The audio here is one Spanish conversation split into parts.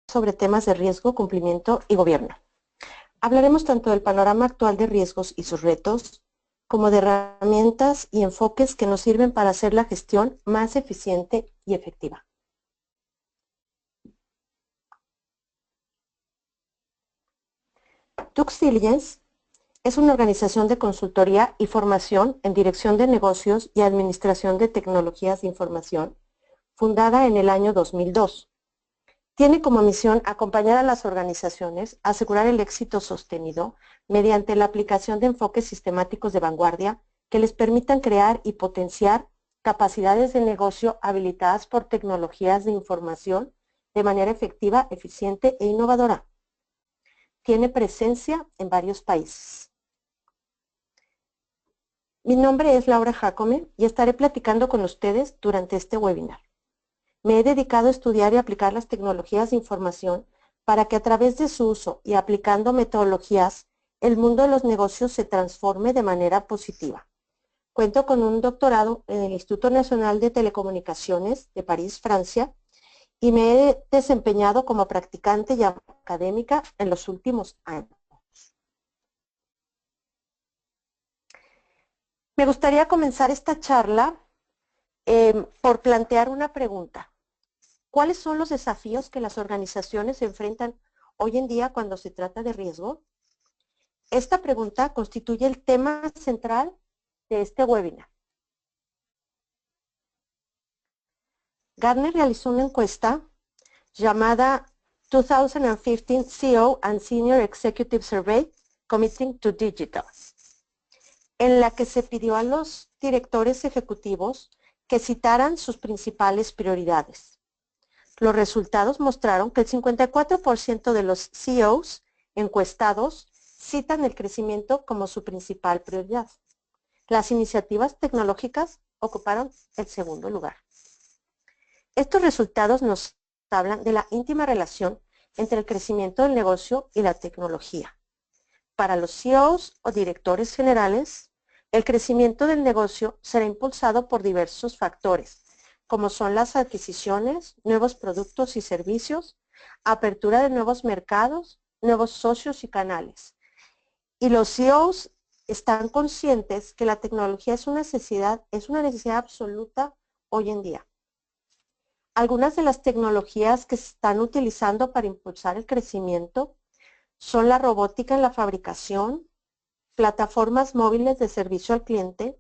sobre temas de riesgo, cumplimiento y gobierno. Hablaremos tanto del panorama actual de riesgos y sus retos, como de herramientas y enfoques que nos sirven para hacer la gestión más eficiente y efectiva. Due Diligence es una organización de consultoría y formación en dirección de negocios y administración de tecnologías de información, fundada en el año 2002. Tiene como misión acompañar a las organizaciones a asegurar el éxito sostenido mediante la aplicación de enfoques sistemáticos de vanguardia que les permitan crear y potenciar capacidades de negocio habilitadas por tecnologías de información de manera efectiva, eficiente e innovadora. Tiene presencia en varios países. Mi nombre es Laura Jacome y estaré platicando con ustedes durante este webinar. Me he dedicado a estudiar y aplicar las tecnologías de información para que a través de su uso y aplicando metodologías, el mundo de los negocios se transforme de manera positiva. Cuento con un doctorado en el Instituto Nacional de Telecomunicaciones de París, Francia, y me he desempeñado como practicante y académica en los últimos años. Me gustaría comenzar esta charla por plantear una pregunta. ¿Cuáles son los desafíos que las organizaciones enfrentan hoy en día cuando se trata de riesgo? Esta pregunta constituye el tema central de este webinar. Gartner realizó una encuesta llamada 2015 CEO and Senior Executive Survey Committing to Digital, en la que se pidió a los directores ejecutivos que citaran sus principales prioridades. Los resultados mostraron que el 54% de los CEOs encuestados citan el crecimiento como su principal prioridad. Las iniciativas tecnológicas ocuparon el segundo lugar. Estos resultados nos hablan de la íntima relación entre el crecimiento del negocio y la tecnología. Para los CEOs o directores generales, el crecimiento del negocio será impulsado por diversos factores, como son las adquisiciones, nuevos productos y servicios, apertura de nuevos mercados, nuevos socios y canales. Y los CEOs están conscientes que la tecnología es una necesidad absoluta hoy en día. Algunas de las tecnologías que se están utilizando para impulsar el crecimiento son la robótica en la fabricación, plataformas móviles de servicio al cliente,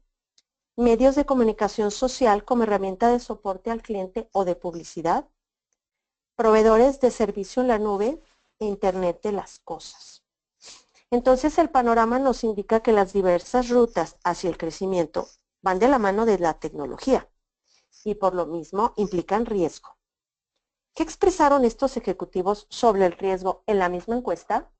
medios de comunicación social como herramienta de soporte al cliente o de publicidad, proveedores de servicio en la nube e Internet de las cosas. Entonces el panorama nos indica que las diversas rutas hacia el crecimiento van de la mano de la tecnología y por lo mismo implican riesgo. ¿Qué expresaron estos ejecutivos sobre el riesgo en la misma encuesta?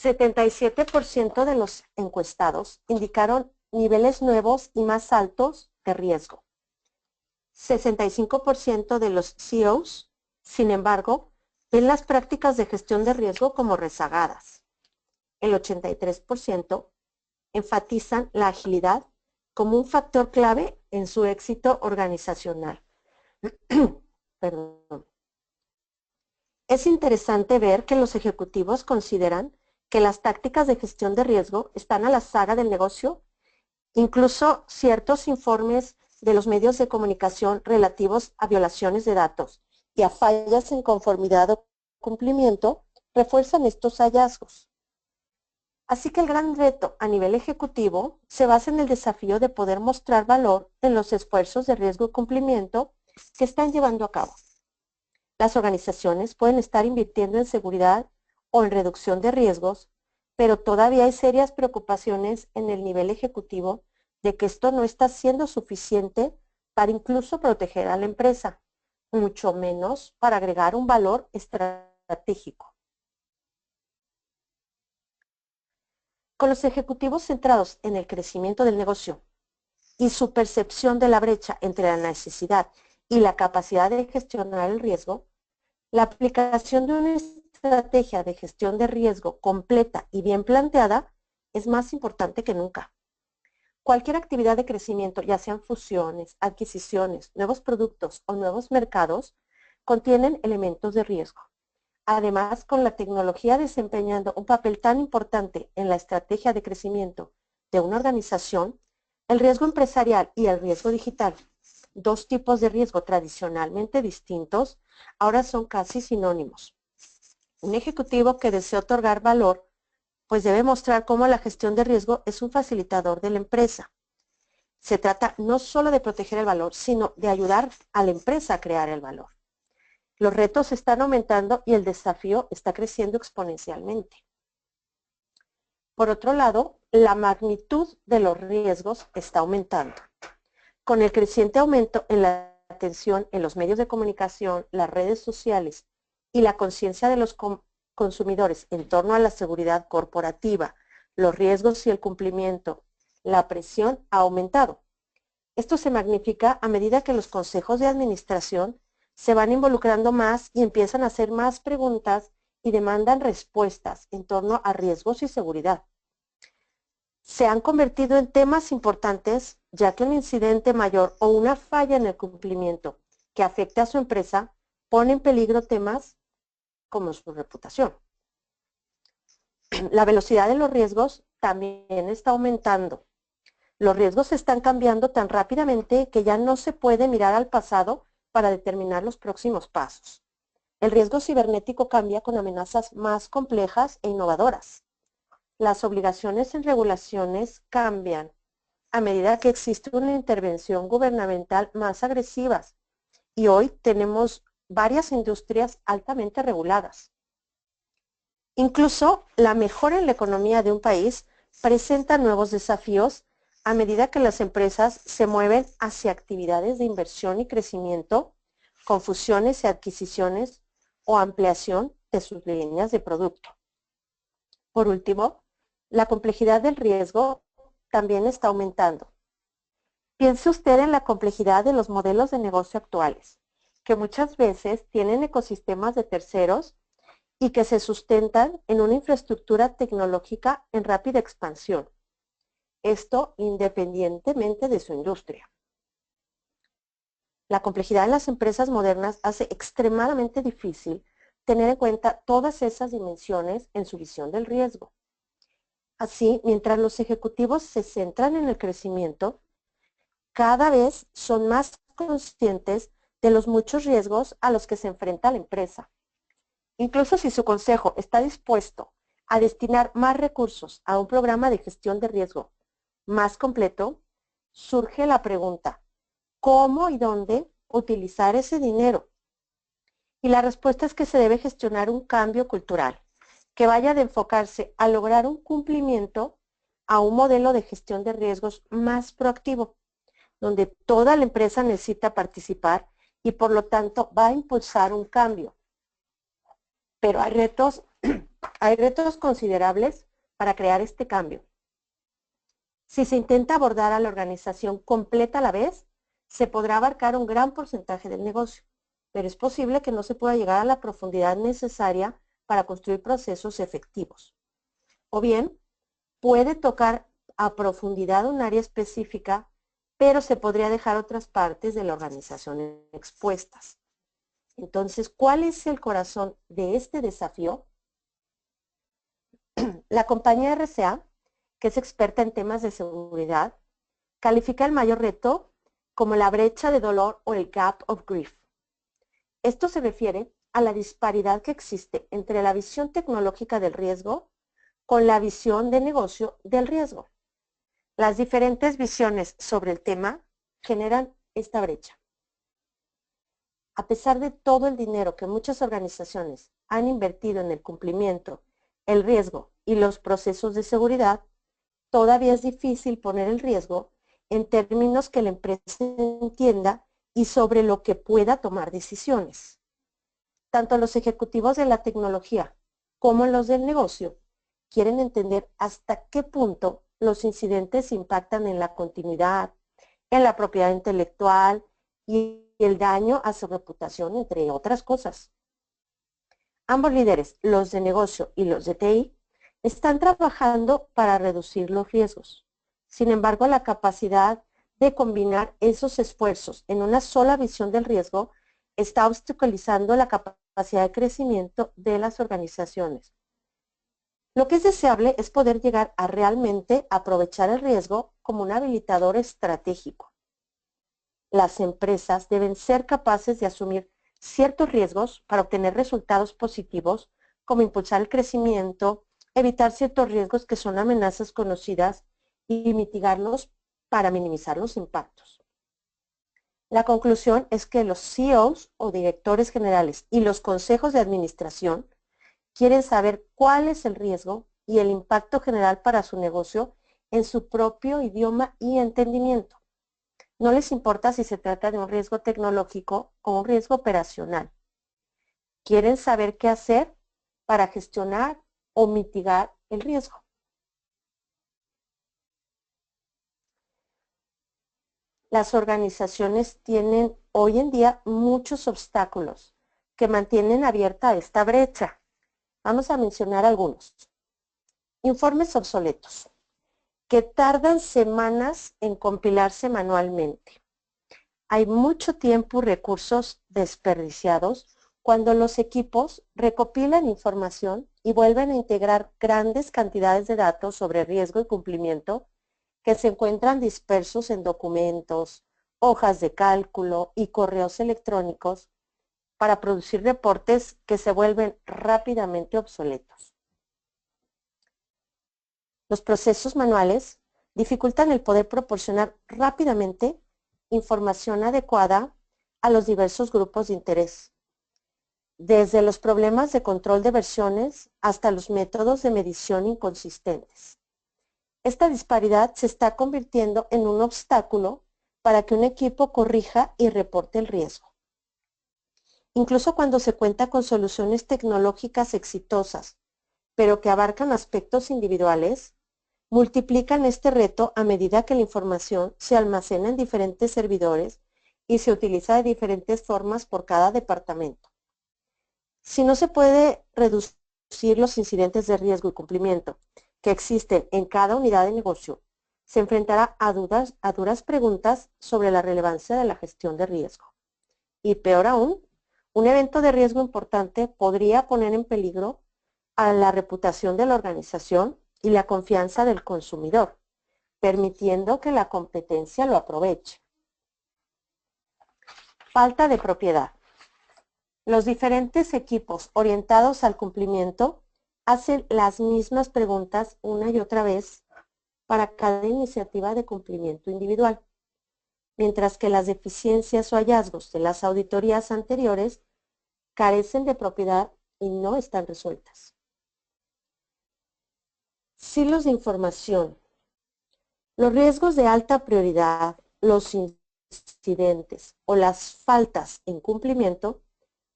77% de los encuestados indicaron niveles nuevos y más altos de riesgo. 65% de los CEOs, sin embargo, ven las prácticas de gestión de riesgo como rezagadas. El 83% enfatizan la agilidad como un factor clave en su éxito organizacional. Perdón. Es interesante ver que los ejecutivos consideran que las tácticas de gestión de riesgo están a la saga del negocio. Incluso ciertos informes de los medios de comunicación relativos a violaciones de datos y a fallas en conformidad o cumplimiento refuerzan estos hallazgos. Así que el gran reto a nivel ejecutivo se basa en el desafío de poder mostrar valor en los esfuerzos de riesgo y cumplimiento que están llevando a cabo. Las organizaciones pueden estar invirtiendo en seguridad o en reducción de riesgos, pero todavía hay serias preocupaciones en el nivel ejecutivo de que esto no está siendo suficiente para incluso proteger a la empresa, mucho menos para agregar un valor estratégico. Con los ejecutivos centrados en el crecimiento del negocio y su percepción de la brecha entre la necesidad y la capacidad de gestionar el riesgo, la aplicación de una estrategia de gestión de riesgo completa y bien planteada es más importante que nunca. Cualquier actividad de crecimiento, ya sean fusiones, adquisiciones, nuevos productos o nuevos mercados, contienen elementos de riesgo. Además, con la tecnología desempeñando un papel tan importante en la estrategia de crecimiento de una organización, el riesgo empresarial y el riesgo digital, dos tipos de riesgo tradicionalmente distintos, ahora son casi sinónimos. Un ejecutivo que desea otorgar valor, pues debe mostrar cómo la gestión de riesgo es un facilitador de la empresa. Se trata no solo de proteger el valor, sino de ayudar a la empresa a crear el valor. Los retos están aumentando y el desafío está creciendo exponencialmente. Por otro lado, la magnitud de los riesgos está aumentando. Con el creciente aumento en la atención en los medios de comunicación, las redes sociales y la conciencia de los consumidores en torno a la seguridad corporativa, los riesgos y el cumplimiento, la presión ha aumentado. Esto se magnifica a medida que los consejos de administración se van involucrando más y empiezan a hacer más preguntas y demandan respuestas en torno a riesgos y seguridad. Se han convertido en temas importantes ya que un incidente mayor o una falla en el cumplimiento que afecte a su empresa pone en peligro temas como su reputación. La velocidad de los riesgos también está aumentando. Los riesgos están cambiando tan rápidamente que ya no se puede mirar al pasado para determinar los próximos pasos. El riesgo cibernético cambia con amenazas más complejas e innovadoras. Las obligaciones en regulaciones cambian a medida que existe una intervención gubernamental más agresivas y hoy tenemos varias industrias altamente reguladas. Incluso la mejora en la economía de un país presenta nuevos desafíos a medida que las empresas se mueven hacia actividades de inversión y crecimiento, con fusiones y adquisiciones o ampliación de sus líneas de producto. Por último, la complejidad del riesgo también está aumentando. Piense usted en la complejidad de los modelos de negocio actuales, que muchas veces tienen ecosistemas de terceros y que se sustentan en una infraestructura tecnológica en rápida expansión. Esto independientemente de su industria. La complejidad en las empresas modernas hace extremadamente difícil tener en cuenta todas esas dimensiones en su visión del riesgo. Así, mientras los ejecutivos se centran en el crecimiento, cada vez son más conscientes de los muchos riesgos a los que se enfrenta la empresa. Incluso si su consejo está dispuesto a destinar más recursos a un programa de gestión de riesgo más completo, surge la pregunta, ¿cómo y dónde utilizar ese dinero? Y la respuesta es que se debe gestionar un cambio cultural, que vaya de enfocarse a lograr un cumplimiento a un modelo de gestión de riesgos más proactivo, donde toda la empresa necesita participar y por lo tanto va a impulsar un cambio. Pero hay retos considerables para crear este cambio. Si se intenta abordar a la organización completa a la vez, se podrá abarcar un gran porcentaje del negocio, pero es posible que no se pueda llegar a la profundidad necesaria para construir procesos efectivos. O bien, puede tocar a profundidad un área específica, pero se podría dejar otras partes de la organización expuestas. Entonces, ¿cuál es el corazón de este desafío? La compañía RCA, que es experta en temas de seguridad, califica el mayor reto como la brecha de dolor o el gap of grief. Esto se refiere a la disparidad que existe entre la visión tecnológica del riesgo con la visión de negocio del riesgo. Las diferentes visiones sobre el tema generan esta brecha. A pesar de todo el dinero que muchas organizaciones han invertido en el cumplimiento, el riesgo y los procesos de seguridad, todavía es difícil poner el riesgo en términos que la empresa entienda y sobre lo que pueda tomar decisiones. Tanto los ejecutivos de la tecnología como los del negocio quieren entender hasta qué punto los incidentes impactan en la continuidad, en la propiedad intelectual y el daño a su reputación, entre otras cosas. Ambos líderes, los de negocio y los de TI, están trabajando para reducir los riesgos. Sin embargo, la capacidad de combinar esos esfuerzos en una sola visión del riesgo está obstaculizando la capacidad de crecimiento de las organizaciones. Lo que es deseable es poder llegar a realmente aprovechar el riesgo como un habilitador estratégico. Las empresas deben ser capaces de asumir ciertos riesgos para obtener resultados positivos, como impulsar el crecimiento, evitar ciertos riesgos que son amenazas conocidas y mitigarlos para minimizar los impactos. La conclusión es que los CEOs o directores generales y los consejos de administración quieren saber cuál es el riesgo y el impacto general para su negocio en su propio idioma y entendimiento. No les importa si se trata de un riesgo tecnológico o un riesgo operacional. Quieren saber qué hacer para gestionar o mitigar el riesgo. Las organizaciones tienen hoy en día muchos obstáculos que mantienen abierta esta brecha. Vamos a mencionar algunos. Informes obsoletos, que tardan semanas en compilarse manualmente. Hay mucho tiempo y recursos desperdiciados cuando los equipos recopilan información y vuelven a integrar grandes cantidades de datos sobre riesgo y cumplimiento que se encuentran dispersos en documentos, hojas de cálculo y correos electrónicos para producir reportes que se vuelven rápidamente obsoletos. Los procesos manuales dificultan el poder proporcionar rápidamente información adecuada a los diversos grupos de interés, desde los problemas de control de versiones hasta los métodos de medición inconsistentes. Esta disparidad se está convirtiendo en un obstáculo para que un equipo corrija y reporte el riesgo. Incluso cuando se cuenta con soluciones tecnológicas exitosas, pero que abarcan aspectos individuales, multiplican este reto a medida que la información se almacena en diferentes servidores y se utiliza de diferentes formas por cada departamento. Si no se puede reducir los incidentes de riesgo y cumplimiento que existen en cada unidad de negocio, se enfrentará a duras preguntas sobre la relevancia de la gestión de riesgo. Y peor aún, un evento de riesgo importante podría poner en peligro a la reputación de la organización y la confianza del consumidor, permitiendo que la competencia lo aproveche. Falta de propiedad. Los diferentes equipos orientados al cumplimiento hacen las mismas preguntas una y otra vez para cada iniciativa de cumplimiento individual, mientras que las deficiencias o hallazgos de las auditorías anteriores carecen de propiedad y no están resueltas. Silos de información. Los riesgos de alta prioridad, los incidentes o las faltas en cumplimiento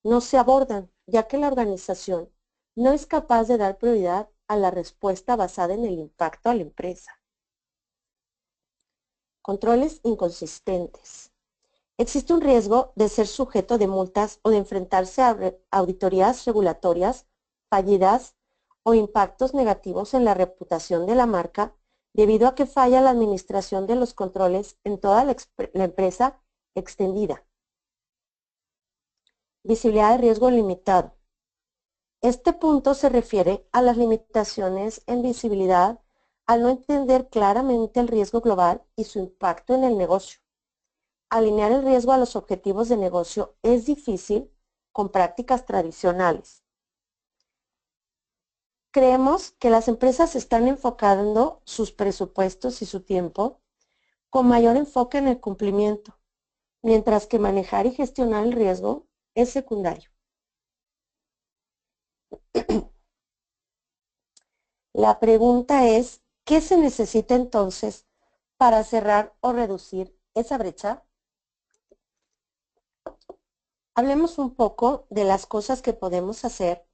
no se abordan, ya que la organización no es capaz de dar prioridad a la respuesta basada en el impacto a la empresa. Controles inconsistentes. Existe un riesgo de ser sujeto de multas o de enfrentarse a auditorías regulatorias fallidas o impactos negativos en la reputación de la marca debido a que falla la administración de los controles en toda la empresa extendida. Visibilidad de riesgo limitado. Este punto se refiere a las limitaciones en visibilidad al no entender claramente el riesgo global y su impacto en el negocio. Alinear el riesgo a los objetivos de negocio es difícil con prácticas tradicionales. Creemos que las empresas están enfocando sus presupuestos y su tiempo con mayor enfoque en el cumplimiento, mientras que manejar y gestionar el riesgo es secundario. La pregunta es, ¿qué se necesita entonces para cerrar o reducir esa brecha? Hablemos un poco de las cosas que podemos hacer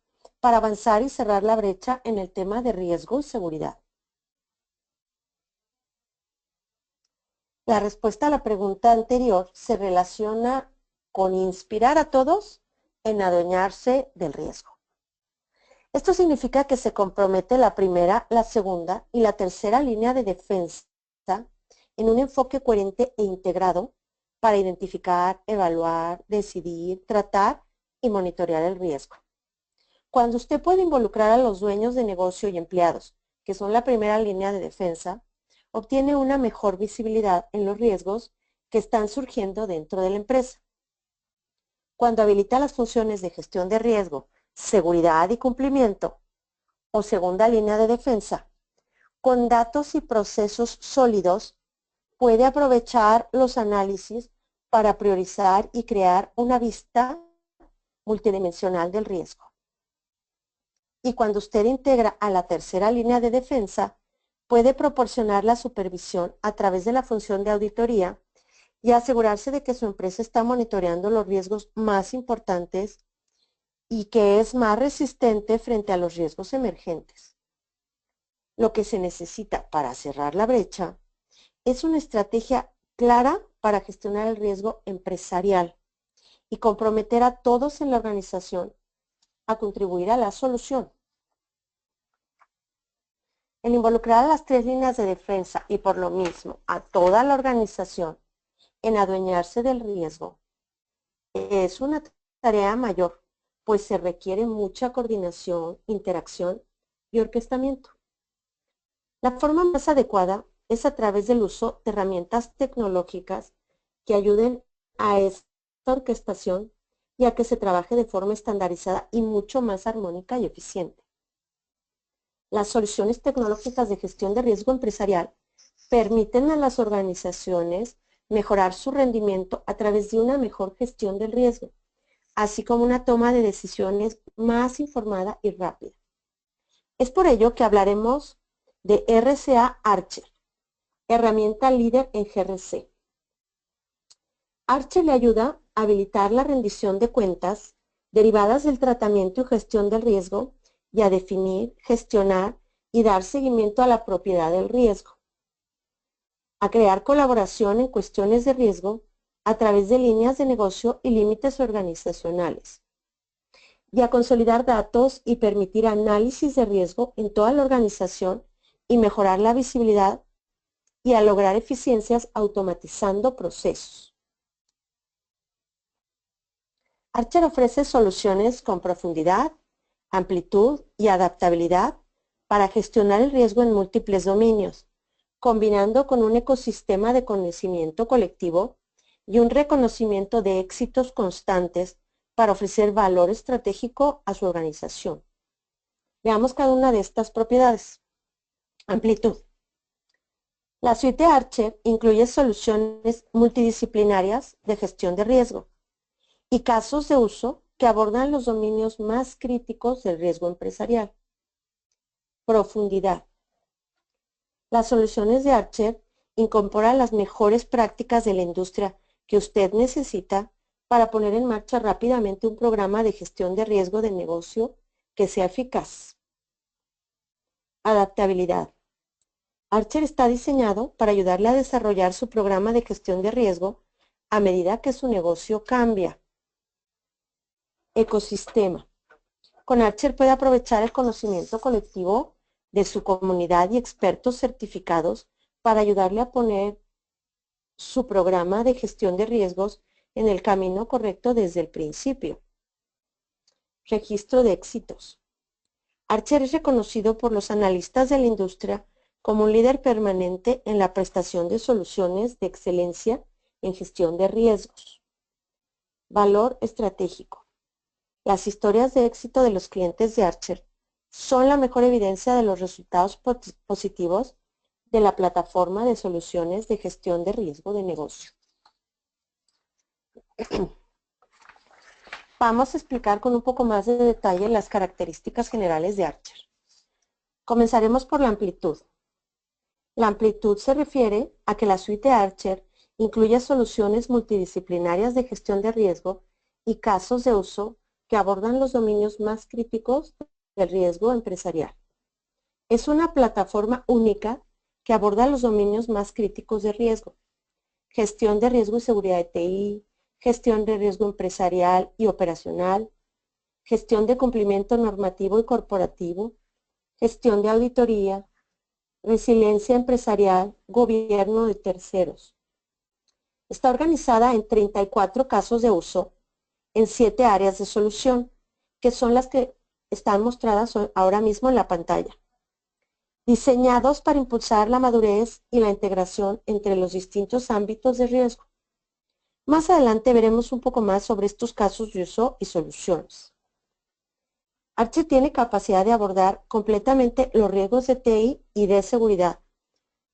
para avanzar y cerrar la brecha en el tema de riesgo y seguridad. La respuesta a la pregunta anterior se relaciona con inspirar a todos en adueñarse del riesgo. Esto significa que se compromete la primera, la segunda y la tercera línea de defensa en un enfoque coherente e integrado para identificar, evaluar, decidir, tratar y monitorear el riesgo. Cuando usted puede involucrar a los dueños de negocio y empleados, que son la primera línea de defensa, obtiene una mejor visibilidad en los riesgos que están surgiendo dentro de la empresa. Cuando habilita las funciones de gestión de riesgo, seguridad y cumplimiento, o segunda línea de defensa, con datos y procesos sólidos, puede aprovechar los análisis para priorizar y crear una vista multidimensional del riesgo. Y cuando usted integra a la tercera línea de defensa, puede proporcionar la supervisión a través de la función de auditoría y asegurarse de que su empresa está monitoreando los riesgos más importantes y que es más resistente frente a los riesgos emergentes. Lo que se necesita para cerrar la brecha es una estrategia clara para gestionar el riesgo empresarial y comprometer a todos en la organización a contribuir a la solución. El involucrar a las tres líneas de defensa y por lo mismo a toda la organización en adueñarse del riesgo es una tarea mayor, pues se requiere mucha coordinación, interacción y orquestamiento. La forma más adecuada es a través del uso de herramientas tecnológicas que ayuden a esta orquestación y a que se trabaje de forma estandarizada y mucho más armónica y eficiente. Las soluciones tecnológicas de gestión de riesgo empresarial permiten a las organizaciones mejorar su rendimiento a través de una mejor gestión del riesgo, así como una toma de decisiones más informada y rápida. Es por ello que hablaremos de RCA Archer, herramienta líder en GRC. Archer le ayuda a habilitar la rendición de cuentas derivadas del tratamiento y gestión del riesgo y a definir, gestionar y dar seguimiento a la propiedad del riesgo, a crear colaboración en cuestiones de riesgo a través de líneas de negocio y límites organizacionales, y a consolidar datos y permitir análisis de riesgo en toda la organización y mejorar la visibilidad y a lograr eficiencias automatizando procesos. Archer ofrece soluciones con profundidad, amplitud y adaptabilidad para gestionar el riesgo en múltiples dominios, combinando con un ecosistema de conocimiento colectivo y un reconocimiento de éxitos constantes para ofrecer valor estratégico a su organización. Veamos cada una de estas propiedades. Amplitud. La suite Archer incluye soluciones multidisciplinarias de gestión de riesgo y casos de uso que abordan los dominios más críticos del riesgo empresarial. Profundidad. Las soluciones de Archer incorporan las mejores prácticas de la industria que usted necesita para poner en marcha rápidamente un programa de gestión de riesgo de negocio que sea eficaz. Adaptabilidad. Archer está diseñado para ayudarle a desarrollar su programa de gestión de riesgo a medida que su negocio cambia. Ecosistema. Con Archer puede aprovechar el conocimiento colectivo de su comunidad y expertos certificados para ayudarle a poner su programa de gestión de riesgos en el camino correcto desde el principio. Registro de éxitos. Archer es reconocido por los analistas de la industria como un líder permanente en la prestación de soluciones de excelencia en gestión de riesgos. Valor estratégico. Las historias de éxito de los clientes de Archer son la mejor evidencia de los resultados positivos de la plataforma de soluciones de gestión de riesgo de negocio. Vamos a explicar con un poco más de detalle las características generales de Archer. Comenzaremos por la amplitud. La amplitud se refiere a que la suite Archer incluye soluciones multidisciplinarias de gestión de riesgo y casos de uso que abordan los dominios más críticos del riesgo empresarial. Es una plataforma única que aborda los dominios más críticos de riesgo: gestión de riesgo y seguridad de TI, gestión de riesgo empresarial y operacional, gestión de cumplimiento normativo y corporativo, gestión de auditoría, resiliencia empresarial, gobierno de terceros. Está organizada en 34 casos de uso en 7 áreas de solución, que son las que están mostradas ahora mismo en la pantalla. Diseñados para impulsar la madurez y la integración entre los distintos ámbitos de riesgo. Más adelante veremos un poco más sobre estos casos de uso y soluciones. Archer tiene capacidad de abordar completamente los riesgos de TI y de seguridad,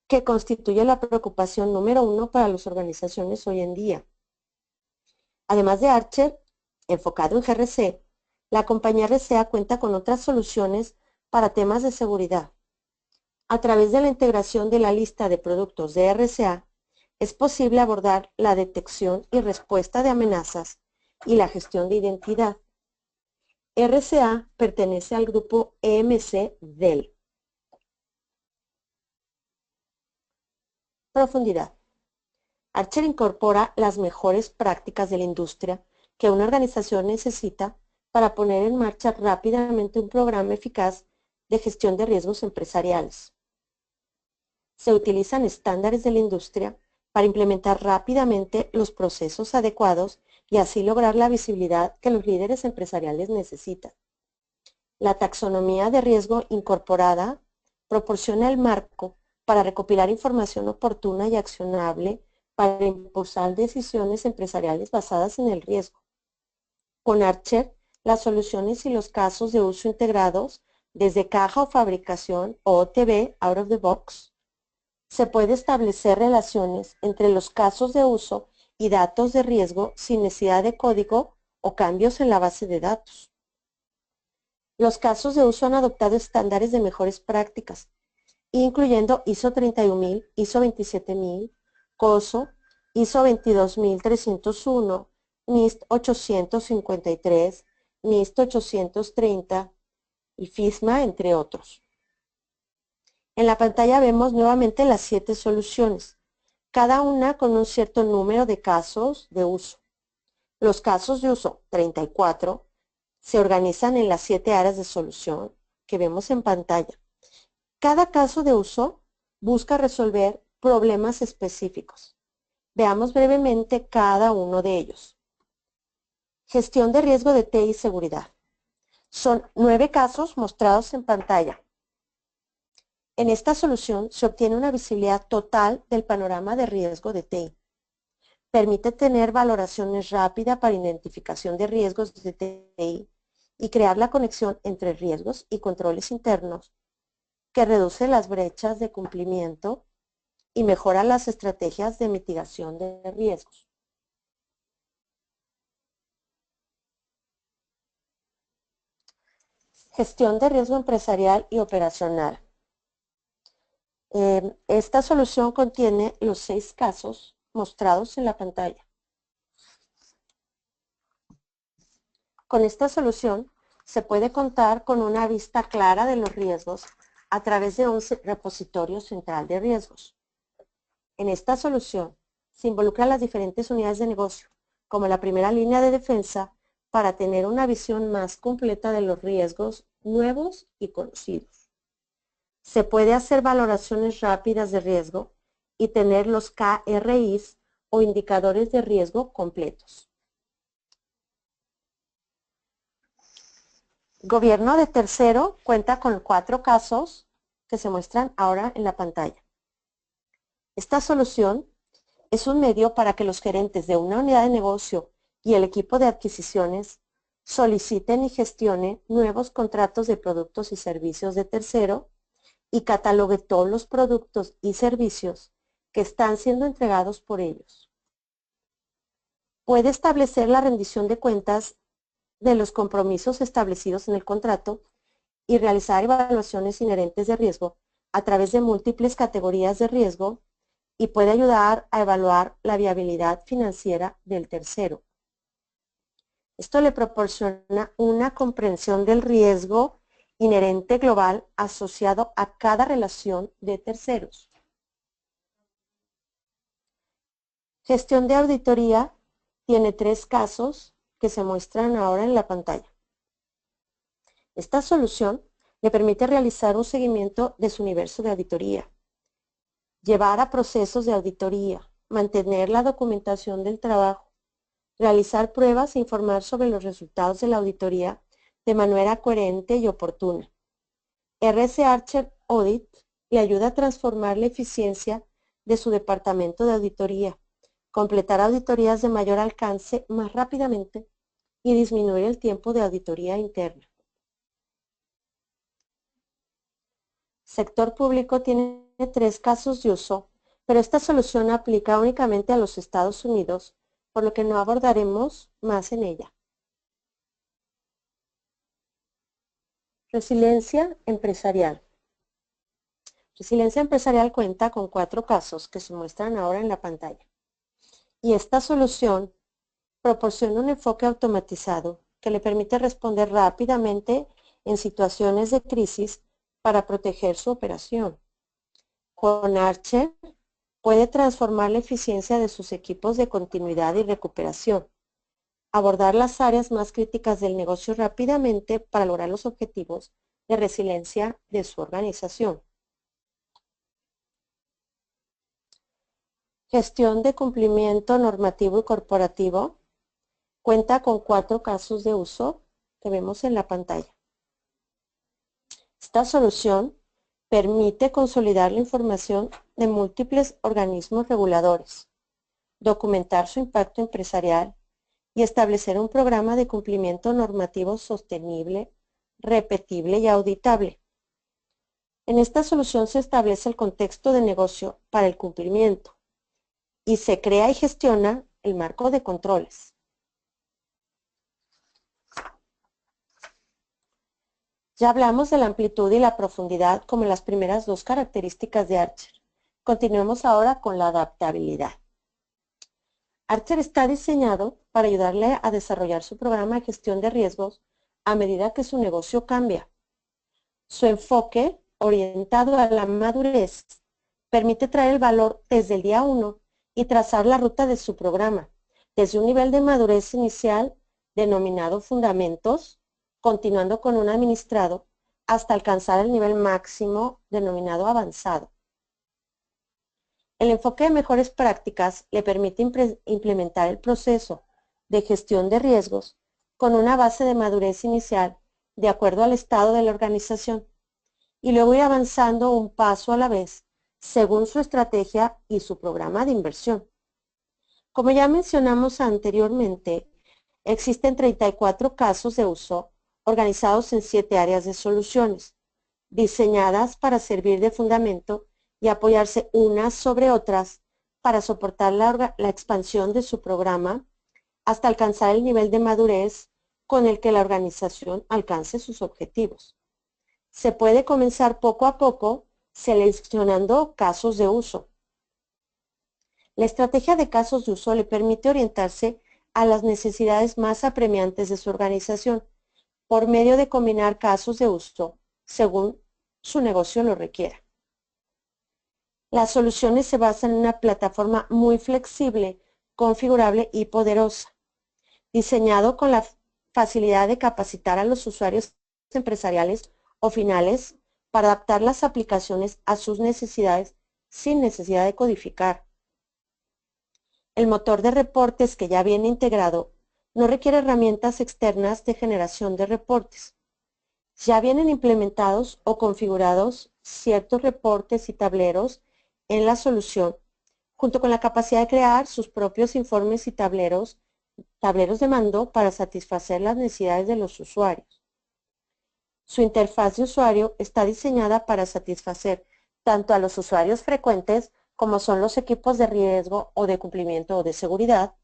que constituye la preocupación número 1 para las organizaciones hoy en día. Además de Archer, enfocado en GRC, la compañía RCA cuenta con otras soluciones para temas de seguridad. A través de la integración de la lista de productos de RCA, es posible abordar la detección y respuesta de amenazas y la gestión de identidad. RCA pertenece al grupo EMC Dell. Profundidad. Archer incorpora las mejores prácticas de la industria que una organización necesita para poner en marcha rápidamente un programa eficaz de gestión de riesgos empresariales. Se utilizan estándares de la industria para implementar rápidamente los procesos adecuados y así lograr la visibilidad que los líderes empresariales necesitan. La taxonomía de riesgo incorporada proporciona el marco para recopilar información oportuna y accionable para impulsar decisiones empresariales basadas en el riesgo. Con Archer, las soluciones y los casos de uso integrados, desde caja o fabricación o OTB, out of the box, se puede establecer relaciones entre los casos de uso y datos de riesgo sin necesidad de código o cambios en la base de datos. Los casos de uso han adoptado estándares de mejores prácticas, incluyendo ISO 31000, ISO 27000, COSO, ISO 22301, NIST 853, NIST 830 y FISMA, entre otros. En la pantalla vemos nuevamente las 7 soluciones, cada una con un cierto número de casos de uso. Los casos de uso 34 se organizan en las 7 áreas de solución que vemos en pantalla. Cada caso de uso busca resolver problemas específicos. Veamos brevemente cada uno de ellos. Gestión de riesgo de TI y seguridad. Son 9 casos mostrados en pantalla. En esta solución se obtiene una visibilidad total del panorama de riesgo de TI. Permite tener valoraciones rápidas para identificación de riesgos de TI y crear la conexión entre riesgos y controles internos, que reduce las brechas de cumplimiento y mejora las estrategias de mitigación de riesgos. Gestión de riesgo empresarial y operacional. Esta solución contiene los 6 casos mostrados en la pantalla. Con esta solución se puede contar con una vista clara de los riesgos a través de un repositorio central de riesgos. En esta solución se involucran las diferentes unidades de negocio, como la primera línea de defensa, para tener una visión más completa de los riesgos nuevos y conocidos. Se puede hacer valoraciones rápidas de riesgo y tener los KRIs o indicadores de riesgo completos. Gobierno de tercero cuenta con 4 casos que se muestran ahora en la pantalla. Esta solución es un medio para que los gerentes de una unidad de negocio y el equipo de adquisiciones soliciten y gestionen nuevos contratos de productos y servicios de tercero y catalogue todos los productos y servicios que están siendo entregados por ellos. Puede establecer la rendición de cuentas de los compromisos establecidos en el contrato y realizar evaluaciones inherentes de riesgo a través de múltiples categorías de riesgo y puede ayudar a evaluar la viabilidad financiera del tercero. Esto le proporciona una comprensión del riesgo inherente global asociado a cada relación de terceros. Gestión de auditoría tiene 3 casos que se muestran ahora en la pantalla. Esta solución Le permite realizar un seguimiento de su universo de auditoría, llevar a procesos de auditoría, mantener la documentación del trabajo, realizar pruebas e informar sobre los resultados de la auditoría de manera coherente y oportuna. RS Archer Audit le ayuda a transformar la eficiencia de su departamento de auditoría, completar auditorías de mayor alcance más rápidamente y disminuir el tiempo de auditoría interna. Sector público tiene 3 casos de uso, pero esta solución aplica únicamente a los Estados Unidos, por lo que no abordaremos más en ella. Resiliencia empresarial. Resiliencia empresarial cuenta con 4 casos que se muestran ahora en la pantalla. Y esta solución proporciona un enfoque automatizado que le permite responder rápidamente en situaciones de crisis para proteger su operación. Con Archer puede transformar la eficiencia de sus equipos de continuidad y recuperación, abordar las áreas más críticas del negocio rápidamente para lograr los objetivos de resiliencia de su organización. Gestión de cumplimiento normativo y corporativo cuenta con 4 casos de uso que vemos en la pantalla. Esta solución permite consolidar la información de múltiples organismos reguladores, documentar su impacto empresarial y establecer un programa de cumplimiento normativo sostenible, repetible y auditable. En esta solución se establece el contexto de negocio para el cumplimiento y se crea y gestiona el marco de controles. Ya hablamos de la amplitud y la profundidad como las primeras 2 características de Archer. Continuemos ahora con la adaptabilidad. Archer está diseñado para ayudarle a desarrollar su programa de gestión de riesgos a medida que su negocio cambia. Su enfoque, orientado a la madurez, permite traer el valor desde el día 1 y trazar la ruta de su programa, desde un nivel de madurez inicial denominado fundamentos, continuando con un administrado, hasta alcanzar el nivel máximo denominado avanzado. El enfoque de mejores prácticas le permite implementar el proceso de gestión de riesgos con una base de madurez inicial de acuerdo al estado de la organización y luego ir avanzando un paso a la vez según su estrategia y su programa de inversión. Como ya mencionamos anteriormente, existen 34 casos de uso organizados en 7 áreas de soluciones, diseñadas para servir de fundamento y apoyarse unas sobre otras para soportar la expansión de su programa hasta alcanzar el nivel de madurez con el que la organización alcance sus objetivos. Se puede comenzar poco a poco seleccionando casos de uso. La estrategia de casos de uso le permite orientarse a las necesidades más apremiantes de su organización por medio de combinar casos de uso según su negocio lo requiera. Las soluciones se basan en una plataforma muy flexible, configurable y poderosa, diseñado con la facilidad de capacitar a los usuarios empresariales o finales para adaptar las aplicaciones a sus necesidades sin necesidad de codificar. El motor de reportes que ya viene integrado no requiere herramientas externas de generación de reportes. Ya vienen implementados o configurados ciertos reportes y tableros en la solución, junto con la capacidad de crear sus propios informes y tableros de mando para satisfacer las necesidades de los usuarios. Su interfaz de usuario está diseñada para satisfacer tanto a los usuarios frecuentes, como son los equipos de riesgo o de cumplimiento o de seguridad,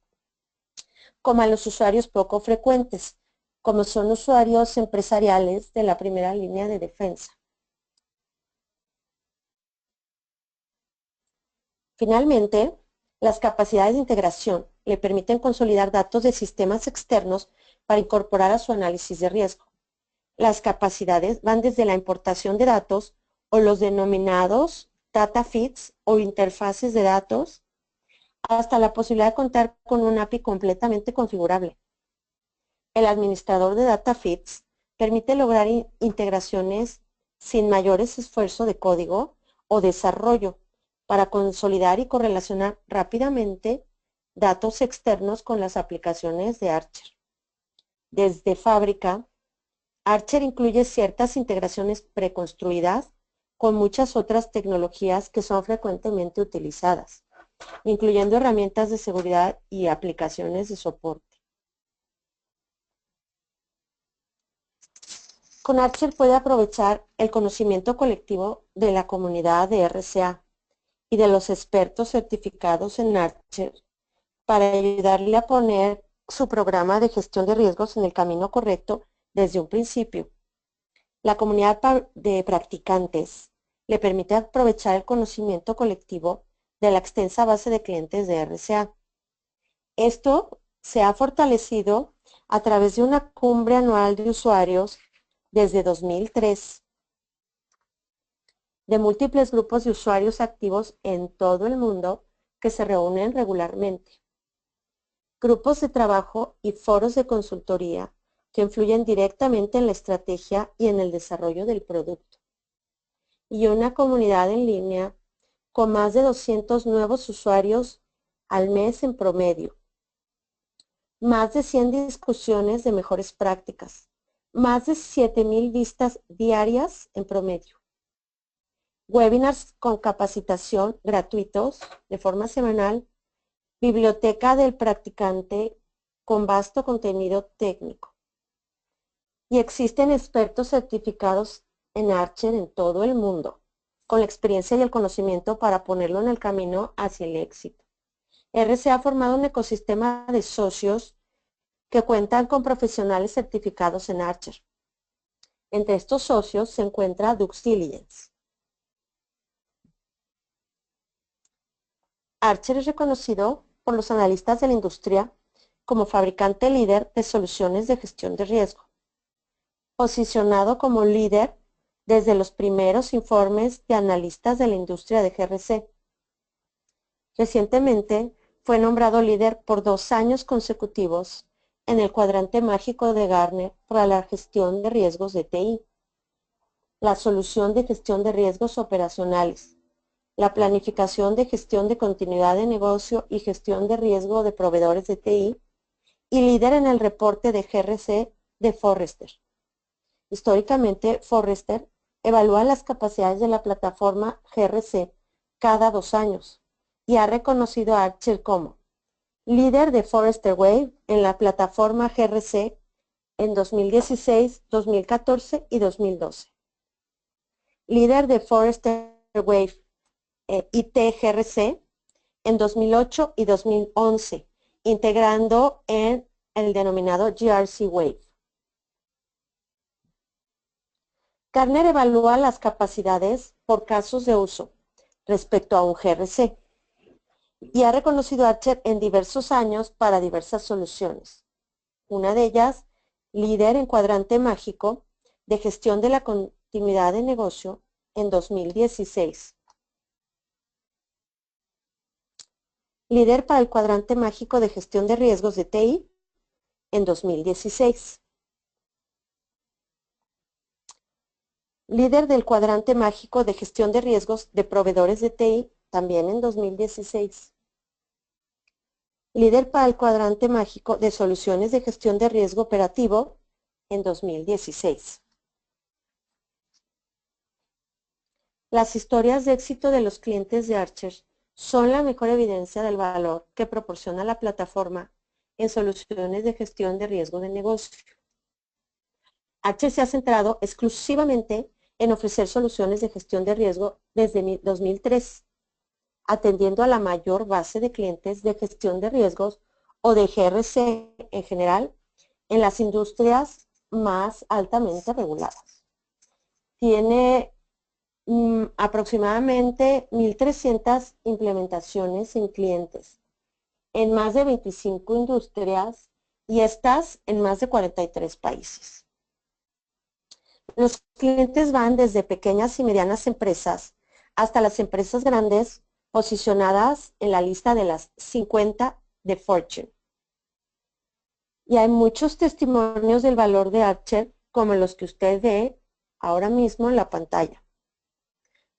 como a los usuarios poco frecuentes, como son usuarios empresariales de la primera línea de defensa. Finalmente, las capacidades de integración le permiten consolidar datos de sistemas externos para incorporar a su análisis de riesgo. Las capacidades van desde la importación de datos o los denominados data feeds o interfaces de datos hasta la posibilidad de contar con un API completamente configurable. El administrador de data feeds permite lograr integraciones sin mayores esfuerzos de código o desarrollo para consolidar y correlacionar rápidamente datos externos con las aplicaciones de Archer. Desde fábrica, Archer incluye ciertas integraciones preconstruidas con muchas otras tecnologías que son frecuentemente utilizadas, incluyendo herramientas de seguridad y aplicaciones de soporte. Con Archer puede aprovechar el conocimiento colectivo de la comunidad de RCA y de los expertos certificados en Archer para ayudarle a poner su programa de gestión de riesgos en el camino correcto desde un principio. La comunidad de practicantes le permite aprovechar el conocimiento colectivo de la extensa base de clientes de RCA. Esto se ha fortalecido a través de una cumbre anual de usuarios desde 2003, de múltiples grupos de usuarios activos en todo el mundo que se reúnen regularmente, grupos de trabajo y foros de consultoría que influyen directamente en la estrategia y en el desarrollo del producto, y una comunidad en línea con más de 200 nuevos usuarios al mes en promedio, más de 100 discusiones de mejores prácticas, más de 7,000 vistas diarias en promedio, webinars con capacitación gratuitos de forma semanal, biblioteca del practicante con vasto contenido técnico. Y existen expertos certificados en Archer en todo el mundo, con la experiencia y el conocimiento para ponerlo en el camino hacia el éxito. RCA ha formado un ecosistema de socios que cuentan con profesionales certificados en Archer. Entre estos socios se encuentra Dux Diligence. Archer es reconocido por los analistas de la industria como fabricante líder de soluciones de gestión de riesgo, posicionado como líder desde los primeros informes de analistas de la industria de GRC. Recientemente fue nombrado líder por 2 años consecutivos en el cuadrante mágico de Gartner para la gestión de riesgos de TI, la solución de gestión de riesgos operacionales, la planificación de gestión de continuidad de negocio y gestión de riesgo de proveedores de TI, y líder en el reporte de GRC de Forrester. Históricamente, Forrester evalúa las capacidades de la plataforma GRC cada 2 años y ha reconocido a Archer como líder de Forrester Wave en la plataforma GRC en 2016, 2014 y 2012. Líder de Forrester Wave IT GRC en 2008 y 2011, integrando en el denominado GRC Wave. Gartner evalúa las capacidades por casos de uso respecto a un GRC y ha reconocido a Archer en diversos años para diversas soluciones. Una de ellas, líder en cuadrante mágico de gestión de la continuidad de negocio en 2016. Líder para el cuadrante mágico de gestión de riesgos de TI en 2016. Líder del cuadrante mágico de gestión de riesgos de proveedores de TI también en 2016. Líder para el cuadrante mágico de soluciones de gestión de riesgo operativo en 2016. Las historias de éxito de los clientes de Archer son la mejor evidencia del valor que proporciona la plataforma en soluciones de gestión de riesgo de negocio. Archer se ha centrado exclusivamente en ofrecer soluciones de gestión de riesgo desde 2003, atendiendo a la mayor base de clientes de gestión de riesgos o de GRC en general en las industrias más altamente reguladas. Tiene aproximadamente 1,300 implementaciones en clientes en más de 25 industrias y estas en más de 43 países. Los clientes van desde pequeñas y medianas empresas hasta las empresas grandes posicionadas en la lista de las 50 de Fortune. Y hay muchos testimonios del valor de Archer, como los que usted ve ahora mismo en la pantalla.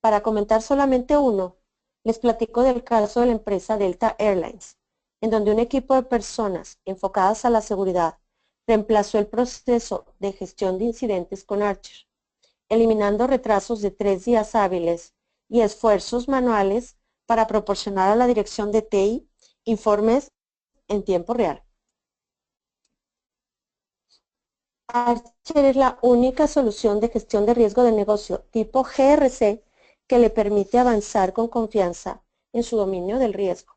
Para comentar solamente uno, les platico del caso de la empresa Delta Airlines, en donde un equipo de personas enfocadas a la seguridad reemplazó el proceso de gestión de incidentes con Archer, eliminando retrasos de 3 días hábiles y esfuerzos manuales para proporcionar a la dirección de TI informes en tiempo real. Archer es la única solución de gestión de riesgo de negocio tipo GRC que le permite avanzar con confianza en su dominio del riesgo.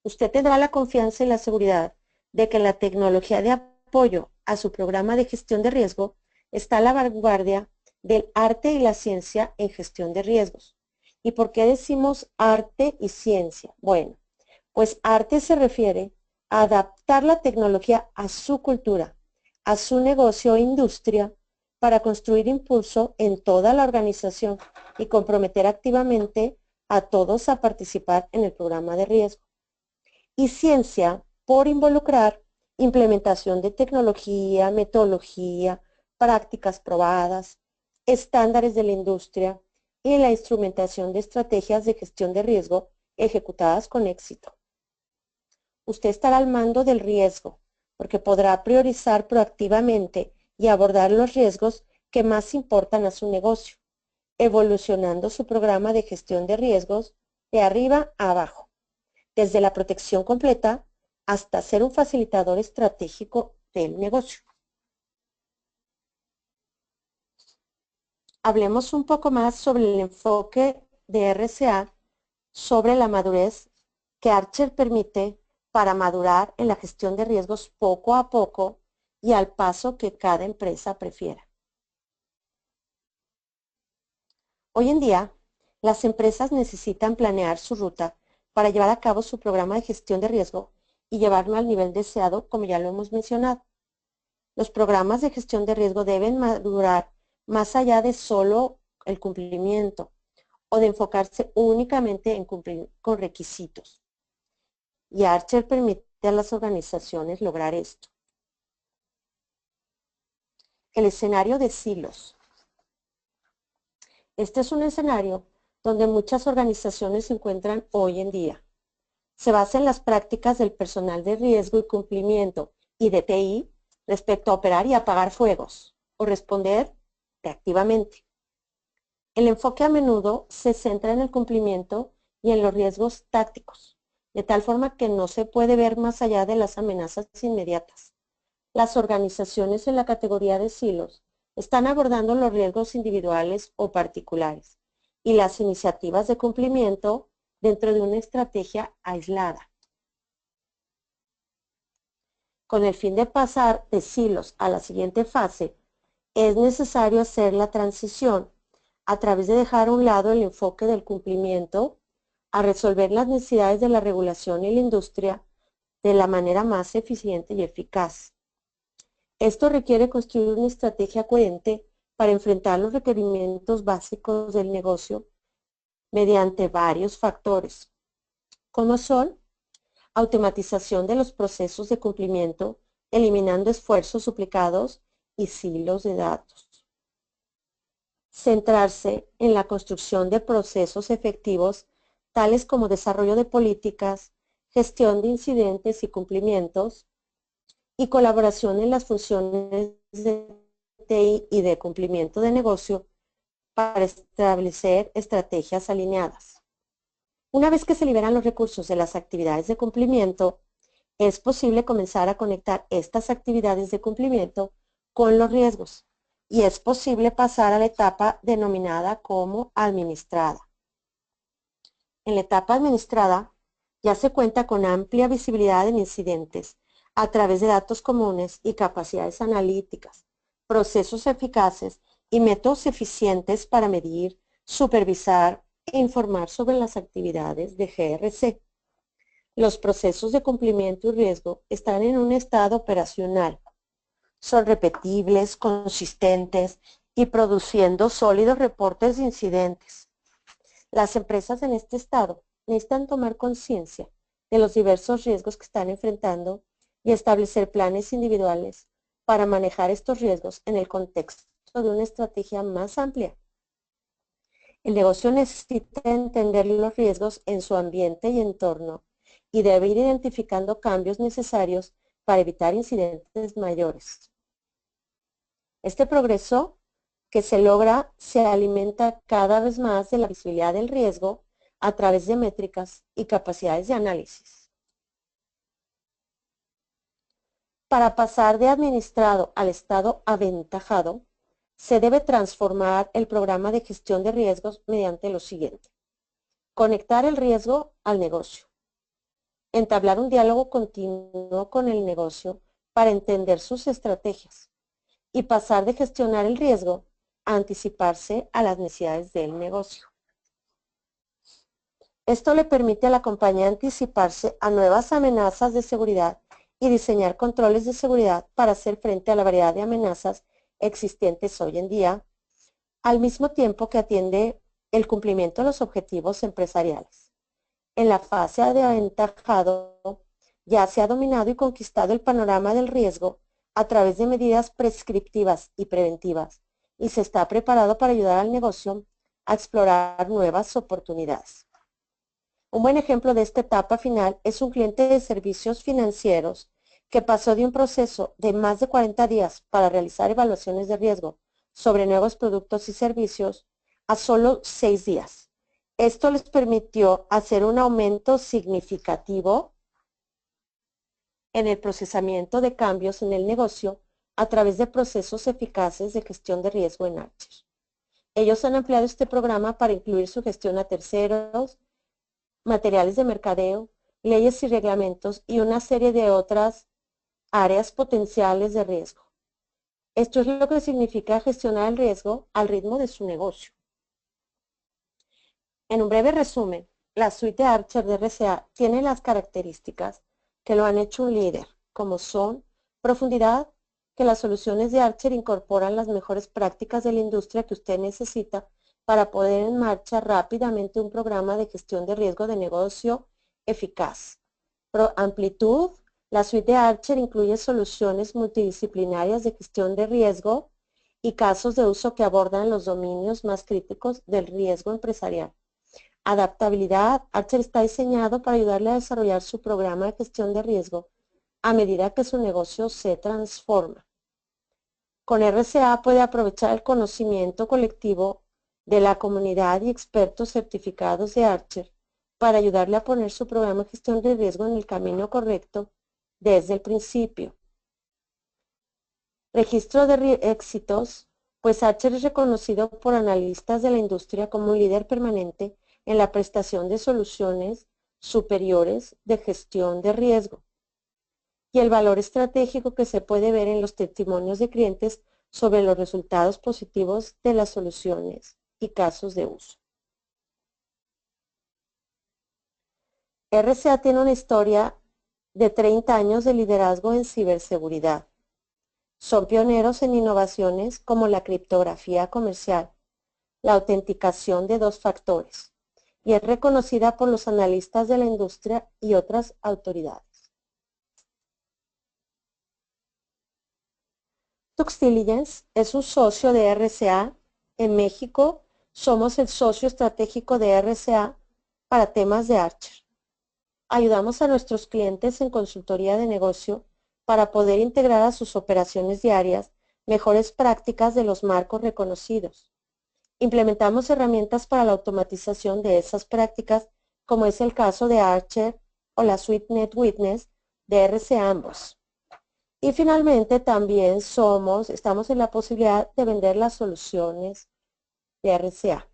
Usted tendrá la confianza y la seguridad de que la tecnología de apoyo a su programa de gestión de riesgo está a la vanguardia del arte y la ciencia en gestión de riesgos. ¿Y por qué decimos arte y ciencia? Bueno, pues arte se refiere a adaptar la tecnología a su cultura, a su negocio o industria para construir impulso en toda la organización y comprometer activamente a todos a participar en el programa de riesgo. Y ciencia por involucrar implementación de tecnología, metodología, prácticas probadas, estándares de la industria y la instrumentación de estrategias de gestión de riesgo ejecutadas con éxito. Usted estará al mando del riesgo, porque podrá priorizar proactivamente y abordar los riesgos que más importan a su negocio, evolucionando su programa de gestión de riesgos de arriba a abajo, desde la protección completa hasta ser un facilitador estratégico del negocio. Hablemos un poco más sobre el enfoque de RCA sobre la madurez que Archer permite para madurar en la gestión de riesgos poco a poco y al paso que cada empresa prefiera. Hoy en día, las empresas necesitan planear su ruta para llevar a cabo su programa de gestión de riesgo y llevarlo al nivel deseado, como ya lo hemos mencionado. Los programas de gestión de riesgo deben madurar más allá de solo el cumplimiento o de enfocarse únicamente en cumplir con requisitos. Y Archer permite a las organizaciones lograr esto. El escenario de silos. Este es un escenario donde muchas organizaciones se encuentran hoy en día. Se basa en las prácticas del personal de riesgo y cumplimiento y de TI respecto a operar y apagar fuegos o responder reactivamente. El enfoque a menudo se centra en el cumplimiento y en los riesgos tácticos, de tal forma que no se puede ver más allá de las amenazas inmediatas. Las organizaciones en la categoría de silos están abordando los riesgos individuales o particulares y las iniciativas de cumplimiento dentro de una estrategia aislada. Con el fin de pasar de silos a la siguiente fase, es necesario hacer la transición a través de dejar a un lado el enfoque del cumplimiento a resolver las necesidades de la regulación y la industria de la manera más eficiente y eficaz. Esto requiere construir una estrategia coherente para enfrentar los requerimientos básicos del negocio mediante varios factores, como son automatización de los procesos de cumplimiento, eliminando esfuerzos duplicados y silos de datos. Centrarse en la construcción de procesos efectivos, tales como desarrollo de políticas, gestión de incidentes y cumplimientos, y colaboración en las funciones de TI y de cumplimiento de negocio para establecer estrategias alineadas. Una vez que se liberan los recursos de las actividades de cumplimiento, es posible comenzar a conectar estas actividades de cumplimiento con los riesgos y es posible pasar a la etapa denominada como administrada. En la etapa administrada ya se cuenta con amplia visibilidad en incidentes a través de datos comunes y capacidades analíticas, procesos eficaces y métodos eficientes para medir, supervisar e informar sobre las actividades de GRC. Los procesos de cumplimiento y riesgo están en un estado operacional. Son repetibles, consistentes y produciendo sólidos reportes de incidentes. Las empresas en este estado necesitan tomar conciencia de los diversos riesgos que están enfrentando y establecer planes individuales para manejar estos riesgos en el contexto de una estrategia más amplia. El negocio necesita entender los riesgos en su ambiente y entorno y debe ir identificando cambios necesarios para evitar incidentes mayores. Este progreso que se logra se alimenta cada vez más de la visibilidad del riesgo a través de métricas y capacidades de análisis. Para pasar de administrado al estado aventajado, se debe transformar el programa de gestión de riesgos mediante lo siguiente: conectar el riesgo al negocio, entablar un diálogo continuo con el negocio para entender sus estrategias y pasar de gestionar el riesgo a anticiparse a las necesidades del negocio. Esto le permite a la compañía anticiparse a nuevas amenazas de seguridad y diseñar controles de seguridad para hacer frente a la variedad de amenazas existentes hoy en día, al mismo tiempo que atiende el cumplimiento de los objetivos empresariales. En la fase de aventajado, ya se ha dominado y conquistado el panorama del riesgo a través de medidas prescriptivas y preventivas, y se está preparado para ayudar al negocio a explorar nuevas oportunidades. Un buen ejemplo de esta etapa final es un cliente de servicios financieros que pasó de un proceso de más de 40 días para realizar evaluaciones de riesgo sobre nuevos productos y servicios a solo 6 días. Esto les permitió hacer un aumento significativo en el procesamiento de cambios en el negocio a través de procesos eficaces de gestión de riesgo en Archer. Ellos han ampliado este programa para incluir su gestión a terceros, materiales de mercadeo, leyes y reglamentos y una serie de otras áreas potenciales de riesgo. Esto es lo que significa gestionar el riesgo al ritmo de su negocio. En un breve resumen, la suite de Archer de RCA tiene las características que lo han hecho un líder, como son profundidad, que las soluciones de Archer incorporan las mejores prácticas de la industria que usted necesita para poner en marcha rápidamente un programa de gestión de riesgo de negocio eficaz. Amplitud, la suite de Archer incluye soluciones multidisciplinarias de gestión de riesgo y casos de uso que abordan los dominios más críticos del riesgo empresarial. Adaptabilidad, Archer está diseñado para ayudarle a desarrollar su programa de gestión de riesgo a medida que su negocio se transforma. Con RCA puede aprovechar el conocimiento colectivo de la comunidad y expertos certificados de Archer para ayudarle a poner su programa de gestión de riesgo en el camino correcto desde el principio. Registro de éxitos, pues Archer es reconocido por analistas de la industria como un líder permanente en la prestación de soluciones superiores de gestión de riesgo, y el valor estratégico que se puede ver en los testimonios de clientes sobre los resultados positivos de las soluciones y casos de uso. RCA tiene una historia de 30 años de liderazgo en ciberseguridad. Son pioneros en innovaciones como la criptografía comercial, la autenticación de 2 factores, y es reconocida por los analistas de la industria y otras autoridades. Tuxdiligence es un socio de RCA. En México somos el socio estratégico de RCA para temas de Archer. Ayudamos a nuestros clientes en consultoría de negocio para poder integrar a sus operaciones diarias mejores prácticas de los marcos reconocidos. Implementamos herramientas para la automatización de esas prácticas, como es el caso de Archer o la suite NetWitness de RCA ambos. Y finalmente también estamos en la posibilidad de vender las soluciones de RCA.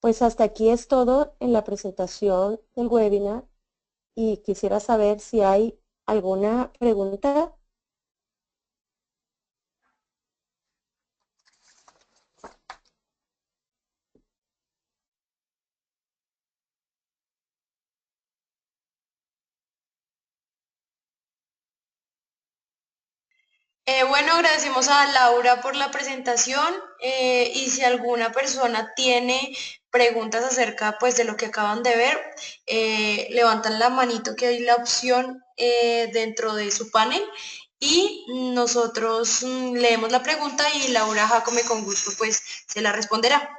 Pues hasta aquí es todo en la presentación del webinar y quisiera saber si hay alguna pregunta. Bueno, agradecemos a Laura por la presentación y si alguna persona tiene preguntas acerca pues de lo que acaban de ver, levantan la manito que hay la opción dentro de su panel y nosotros leemos la pregunta y Laura Jacome con gusto pues se la responderá.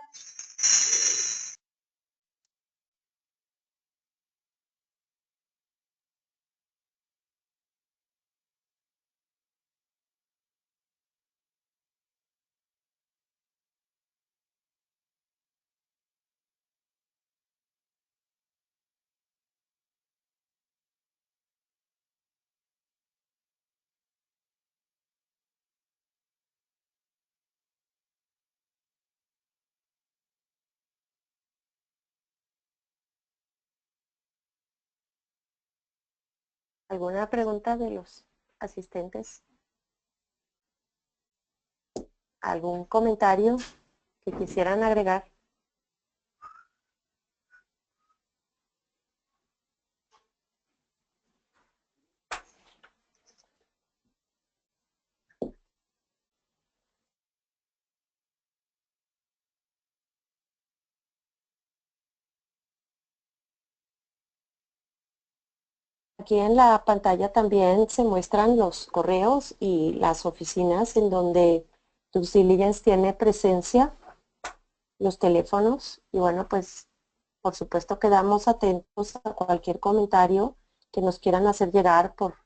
¿Alguna pregunta de los asistentes? ¿Algún comentario que quisieran agregar? Aquí en la pantalla también se muestran los correos y las oficinas en donde Due Diligence tiene presencia, los teléfonos, y bueno, pues por supuesto quedamos atentos a cualquier comentario que nos quieran hacer llegar por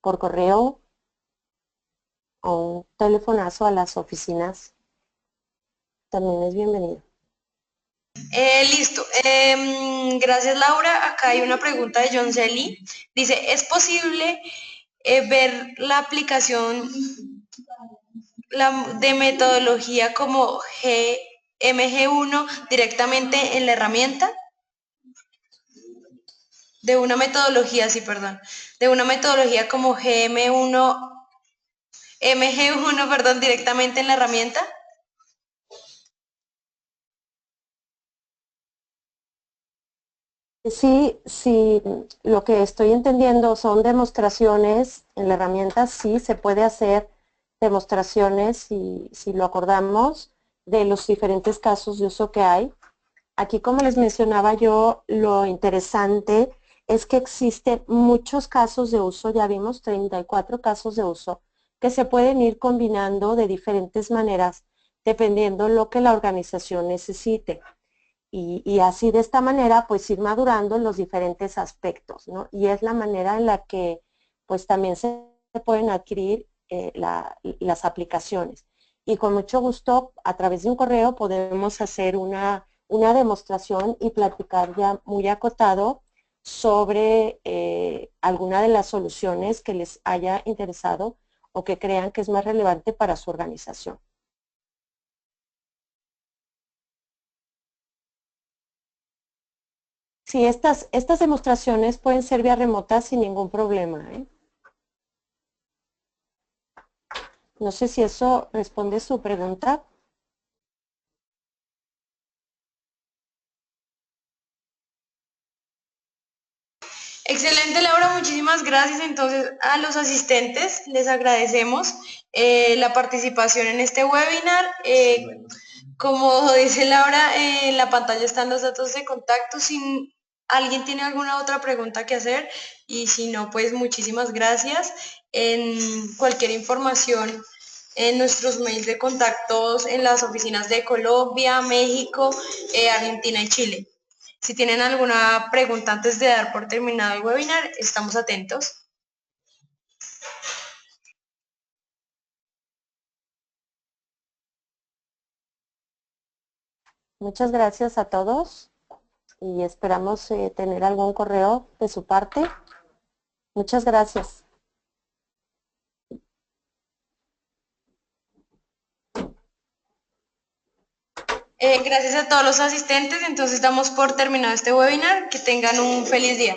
correo o un telefonazo a las oficinas. También es bienvenido. Listo. Gracias, Laura. Acá hay una pregunta de John Celi. Dice, ¿es posible ver la aplicación de metodología como MG1 directamente en la herramienta? De una metodología, sí, perdón. De una metodología como MG1, perdón, directamente en la herramienta. Sí, sí, lo que estoy entendiendo son demostraciones en la herramienta, sí se puede hacer demostraciones si lo acordamos de los diferentes casos de uso que hay. Aquí, como les mencionaba yo, lo interesante es que existen muchos casos de uso, ya vimos 34 casos de uso, que se pueden ir combinando de diferentes maneras dependiendo lo que la organización necesite. Y así de esta manera pues ir madurando en los diferentes aspectos, ¿no? Y es la manera en la que pues también se pueden adquirir las aplicaciones. Y con mucho gusto a través de un correo podemos hacer una demostración y platicar ya muy acotado sobre alguna de las soluciones que les haya interesado o que crean que es más relevante para su organización. Sí, estas demostraciones pueden ser vía remota sin ningún problema, ¿eh? No sé si eso responde su pregunta. Excelente, Laura, muchísimas gracias. Entonces, a los asistentes les agradecemos la participación en este webinar. Como dice Laura, en la pantalla están los datos de contacto. Si alguien tiene alguna otra pregunta que hacer y si no, pues muchísimas gracias. En cualquier información, en nuestros mails de contactos en las oficinas de Colombia, México, Argentina y Chile. Si tienen alguna pregunta antes de dar por terminado el webinar, estamos atentos. Muchas gracias a todos y esperamos tener algún correo de su parte. Muchas gracias. Gracias a todos los asistentes, entonces damos por terminado este webinar. Que tengan un feliz día.